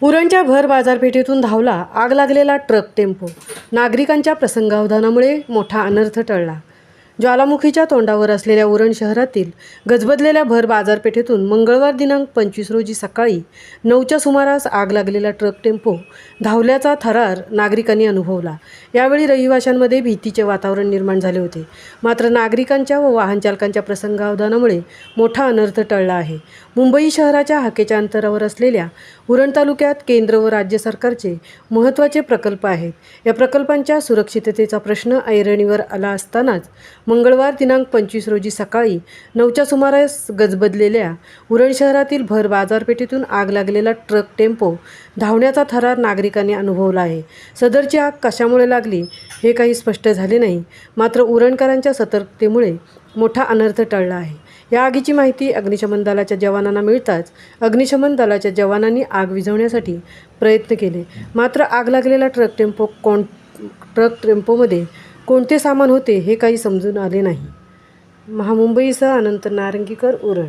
उरणच्या भर बाजारपेठेतून धावला आग लागलेला ट्रक टेम्पो। नागरिकांच्या प्रसंगावधानामुळे मोठा अनर्थ टळला। ज्वालामुखीच्या तोंडावर असलेल्या उरण शहरातील गजबजलेल्या भर बाजारपेठेतून मंगळवार दिनांक 25 रोजी सकाळी 9च्या सुमारास आग लागलेला ट्रक टेम्पो धावल्याचा थरार नागरिकांनी अनुभवला। यावेळी रहिवाशांमध्ये भीतीचे वातावरण निर्माण झाले होते। मात्र नागरिकांच्या व वाहन चालकांच्या प्रसंगावधानामुळे मोठा अनर्थ टळला आहे। मुंबई शहराच्या हाकेच्या अंतरावर असलेल्या उरण तालुक्यात केंद्र व राज्य सरकारचे महत्त्वाचे प्रकल्प आहेत। या प्रकल्पांच्या सुरक्षिततेचा प्रश्न ऐरणीवर आला असतानाच मंगळवार दिनांक 25 रोजी सकाळी 9च्या सुमारास गजबजलेल्या उरण शहरातील भर बाजारपेठेतून आग लागलेला ट्रक टेम्पो धावण्याचा थरार नागरिकांनी अनुभवला आहे। सदरची आग कशामुळे लागली हे काही स्पष्ट झाले नाही। मात्र उरणकरांच्या सतर्कतेमुळे मोठा अनर्थ टळला आहे। या आगीची माहिती अग्निशमन दलाच्या जवानांना मिळताच अग्निशमन दलाच्या जवानांनी आग विझवण्यासाठी प्रयत्न केले। मात्र आग लागलेला ट्रक टेम्पोमध्ये कोणते सामान होते हे काही समजून आले नाही। महामुंबईसह अनंत नारंगीकर, उरण।